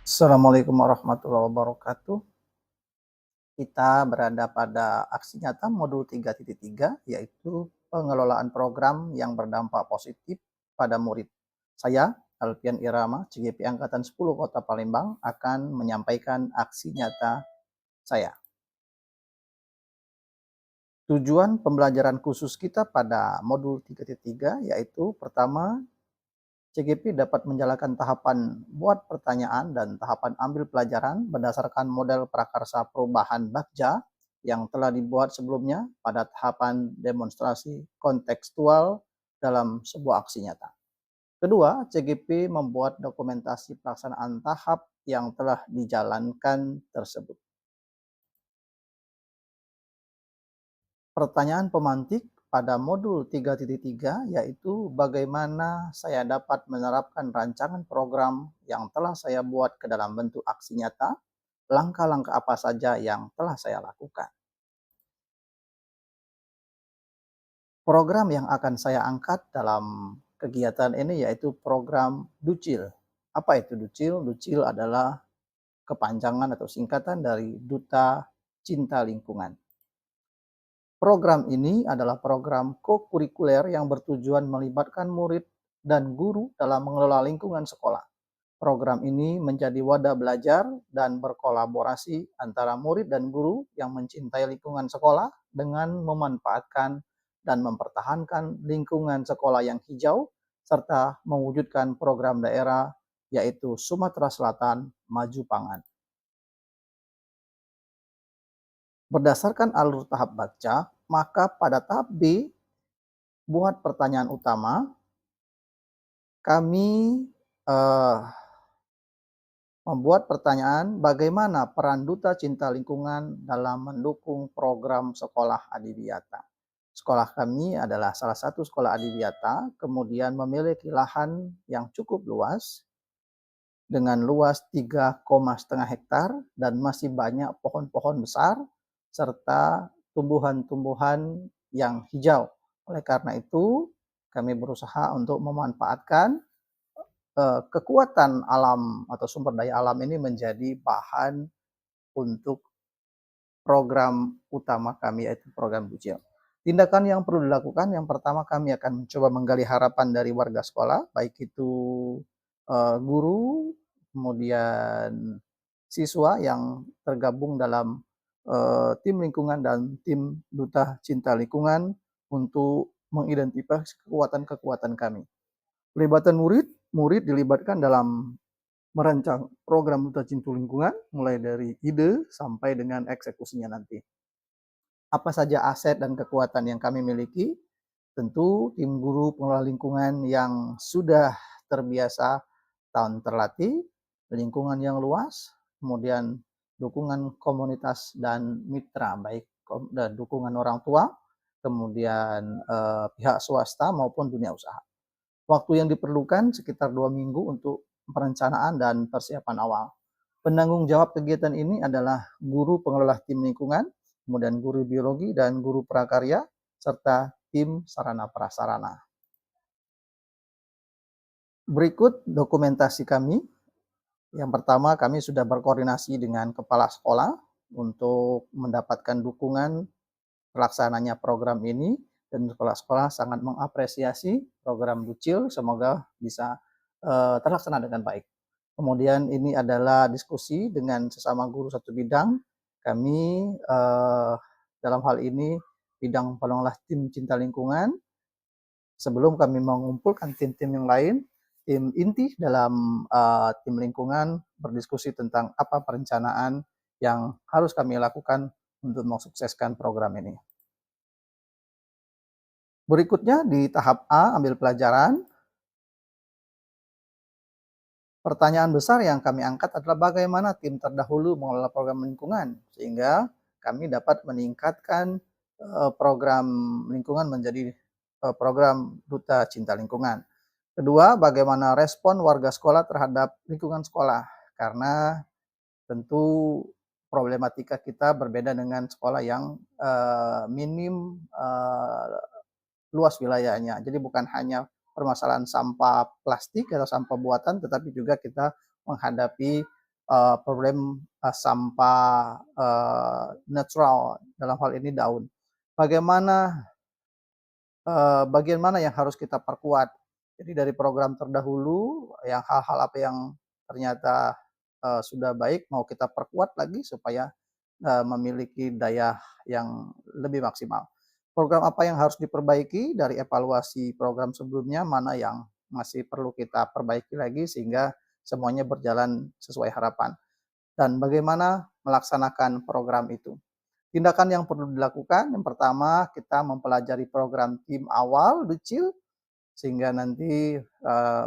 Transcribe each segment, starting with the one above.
Assalamualaikum warahmatullahi wabarakatuh. Kita berada pada aksi nyata modul 3.3, yaitu pengelolaan program yang berdampak positif pada murid. Saya, Alfian Irama, CGP Angkatan 10 Kota Palembang, akan menyampaikan aksi nyata saya. Tujuan pembelajaran khusus kita pada modul 3.3 yaitu pertama, CGP dapat menjalankan tahapan buat pertanyaan dan tahapan ambil pelajaran berdasarkan model prakarsa perubahan Bagja yang telah dibuat sebelumnya pada tahapan demonstrasi kontekstual dalam sebuah aksi nyata. Kedua, CGP membuat dokumentasi pelaksanaan tahap yang telah dijalankan tersebut. Pertanyaan pemantik pada modul 3.3 yaitu bagaimana saya dapat menerapkan rancangan program yang telah saya buat ke dalam bentuk aksi nyata, langkah-langkah apa saja yang telah saya lakukan. Program yang akan saya angkat dalam kegiatan ini yaitu program Ducil. Apa itu Ducil? Ducil adalah kepanjangan atau singkatan dari Duta Cinta Lingkungan. Program ini adalah program kokurikuler yang bertujuan melibatkan murid dan guru dalam mengelola lingkungan sekolah. Program ini menjadi wadah belajar dan berkolaborasi antara murid dan guru yang mencintai lingkungan sekolah dengan memanfaatkan dan mempertahankan lingkungan sekolah yang hijau serta mewujudkan program daerah yaitu Sumatera Selatan Maju Pangan. Berdasarkan alur tahap baca, maka pada tahap B, buat pertanyaan utama, kami eh, membuat pertanyaan bagaimana peran Duta Cinta Lingkungan dalam mendukung program sekolah adiwiyata. Sekolah kami adalah salah satu sekolah adiwiyata, kemudian memiliki lahan yang cukup luas, dengan luas 3,5 hektar dan masih banyak pohon-pohon besar, serta tumbuhan-tumbuhan yang hijau. Oleh karena itu, kami berusaha untuk memanfaatkan kekuatan alam atau sumber daya alam ini menjadi bahan untuk program utama kami yaitu program Bujil. Tindakan yang perlu dilakukan yang pertama kami akan mencoba menggali harapan dari warga sekolah, baik itu guru, kemudian siswa yang tergabung dalam tim lingkungan dan tim Duta Cinta Lingkungan untuk mengidentifikasi kekuatan-kekuatan kami. Pelibatan murid, murid dilibatkan dalam merancang program Duta Cinta Lingkungan mulai dari ide sampai dengan eksekusinya nanti. Apa saja aset dan kekuatan yang kami miliki? Tentu tim guru pengelola lingkungan yang sudah terbiasa tahun terlatih, lingkungan yang luas, kemudian dukungan komunitas dan mitra, baik dan dukungan orang tua, kemudian pihak swasta maupun dunia usaha. Waktu yang diperlukan sekitar 2 minggu untuk perencanaan dan persiapan awal. Penanggung jawab kegiatan ini adalah guru pengelola tim lingkungan, kemudian guru biologi dan guru prakarya, serta tim sarana prasarana. Berikut dokumentasi kami. Yang pertama, kami sudah berkoordinasi dengan kepala sekolah untuk mendapatkan dukungan pelaksananya program ini, dan kepala sekolah sangat mengapresiasi program Ducil, semoga bisa terlaksana dengan baik. Kemudian ini adalah diskusi dengan sesama guru satu bidang. Kami dalam hal ini bidang pengelola tim cinta lingkungan. Sebelum kami mengumpulkan tim-tim yang lain, tim inti dalam tim lingkungan berdiskusi tentang apa perencanaan yang harus kami lakukan untuk mensukseskan program ini. Berikutnya di tahap A, ambil pelajaran. Pertanyaan besar yang kami angkat adalah bagaimana tim terdahulu mengelola program lingkungan sehingga kami dapat meningkatkan program lingkungan menjadi program Duta Cinta Lingkungan. Kedua, bagaimana respon warga sekolah terhadap lingkungan sekolah, karena tentu problematika kita berbeda dengan sekolah yang minim luas wilayahnya. Jadi bukan hanya permasalahan sampah plastik atau sampah buatan, tetapi juga kita menghadapi problem sampah natural, dalam hal ini daun. Bagaimana bagian mana yang harus kita perkuat. Jadi dari program terdahulu yang hal-hal apa yang ternyata sudah baik mau kita perkuat lagi supaya memiliki daya yang lebih maksimal. Program apa yang harus diperbaiki dari evaluasi program sebelumnya, mana yang masih perlu kita perbaiki lagi sehingga semuanya berjalan sesuai harapan. Dan bagaimana melaksanakan program itu. Tindakan yang perlu dilakukan, yang pertama kita mempelajari program tim awal Ducil, sehingga nanti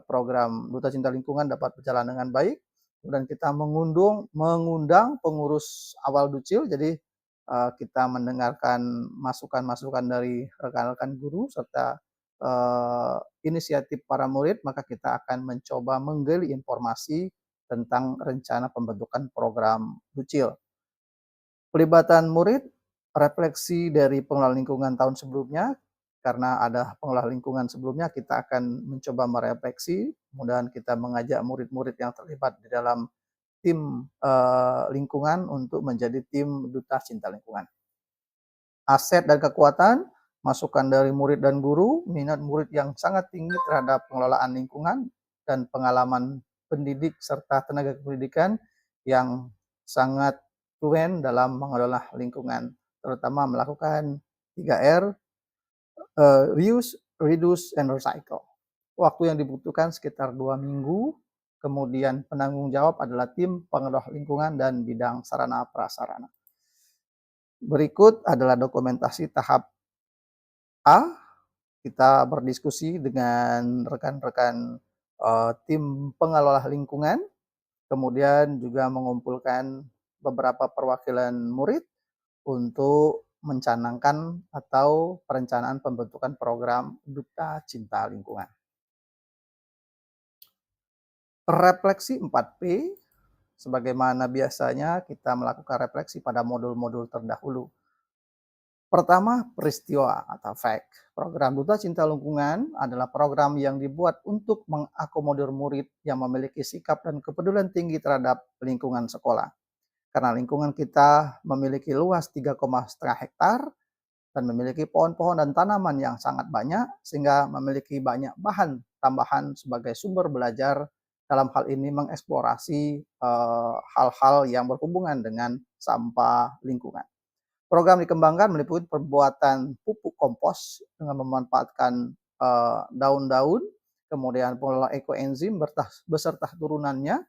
program Duta Cinta Lingkungan dapat berjalan dengan baik. Kemudian kita mengundang pengurus awal Ducil, jadi kita mendengarkan masukan-masukan dari rekan-rekan guru serta inisiatif para murid, maka kita akan mencoba menggali informasi tentang rencana pembentukan program Ducil. Pelibatan murid, refleksi dari pengelola lingkungan tahun sebelumnya, karena ada pengelola lingkungan sebelumnya, kita akan mencoba merefleksi, kemudian kita mengajak murid-murid yang terlibat di dalam tim lingkungan untuk menjadi tim duta cinta lingkungan. Aset dan kekuatan, masukan dari murid dan guru, minat murid yang sangat tinggi terhadap pengelolaan lingkungan, dan pengalaman pendidik serta tenaga pendidikan yang sangat fluent dalam mengelola lingkungan, terutama melakukan 3R, reuse, reduce, and recycle. Waktu yang dibutuhkan sekitar 2 minggu, kemudian penanggung jawab adalah tim pengelola lingkungan dan bidang sarana prasarana. Berikut adalah dokumentasi tahap A, kita berdiskusi dengan rekan-rekan tim pengelola lingkungan, kemudian juga mengumpulkan beberapa perwakilan murid untuk mencanangkan atau perencanaan pembentukan program Duta Cinta Lingkungan. Refleksi 4P, sebagaimana biasanya kita melakukan refleksi pada modul-modul terdahulu. Pertama, peristiwa atau fact. Program Duta Cinta Lingkungan adalah program yang dibuat untuk mengakomodir murid yang memiliki sikap dan kepedulian tinggi terhadap lingkungan sekolah. Karena lingkungan kita memiliki luas 3,5 hektar dan memiliki pohon-pohon dan tanaman yang sangat banyak, sehingga memiliki banyak bahan tambahan sebagai sumber belajar, dalam hal ini mengeksplorasi hal-hal yang berhubungan dengan sampah lingkungan. Program dikembangkan meliputi pembuatan pupuk kompos dengan memanfaatkan daun-daun, kemudian pengelola ekoenzim beserta turunannya,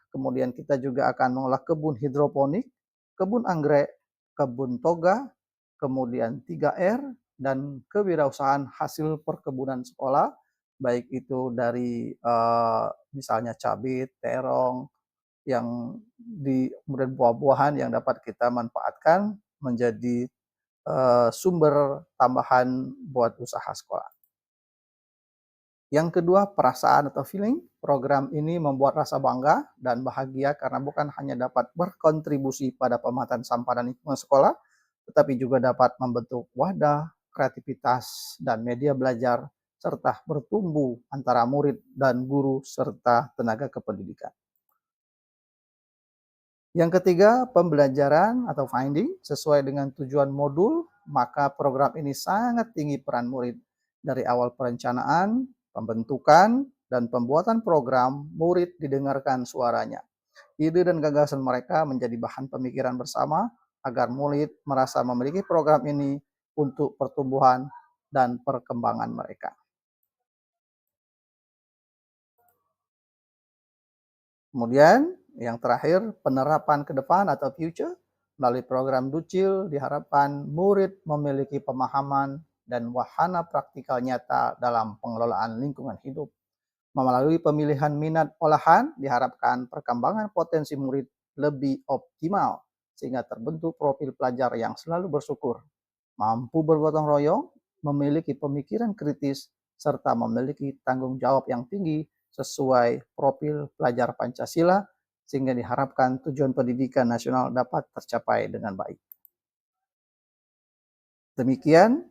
kemudian kita juga akan mengolah kebun hidroponik, kebun anggrek, kebun toga, kemudian 3R, dan kewirausahaan hasil perkebunan sekolah, baik itu dari misalnya cabai, terong, yang kemudian buah-buahan yang dapat kita manfaatkan menjadi sumber tambahan buat usaha sekolah. Yang kedua, perasaan atau feeling. Program ini membuat rasa bangga dan bahagia karena bukan hanya dapat berkontribusi pada pemetaan sampah dan lingkungan sekolah, tetapi juga dapat membentuk wadah, kreativitas, dan media belajar, serta bertumbuh antara murid dan guru serta tenaga kependidikan. Yang ketiga, pembelajaran atau finding. Sesuai dengan tujuan modul, maka program ini sangat tinggi peran murid. Dari awal perencanaan, pembentukan, dan pembuatan program, murid didengarkan suaranya. Ide dan gagasan mereka menjadi bahan pemikiran bersama agar murid merasa memiliki program ini untuk pertumbuhan dan perkembangan mereka. Kemudian yang terakhir, penerapan ke depan atau future. Melalui program Ducil diharapkan murid memiliki pemahaman dan wahana praktikal nyata dalam pengelolaan lingkungan hidup. Melalui pemilihan minat olahan diharapkan perkembangan potensi murid lebih optimal sehingga terbentuk profil pelajar yang selalu bersyukur, mampu bergotong royong, memiliki pemikiran kritis, serta memiliki tanggung jawab yang tinggi sesuai profil pelajar Pancasila, sehingga diharapkan tujuan pendidikan nasional dapat tercapai dengan baik. Demikian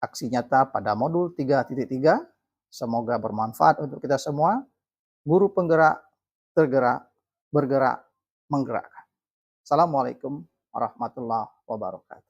aksi nyata pada modul 3.3. Semoga bermanfaat untuk kita semua. Guru penggerak tergerak, bergerak, menggerakkan. Assalamualaikum warahmatullahi wabarakatuh.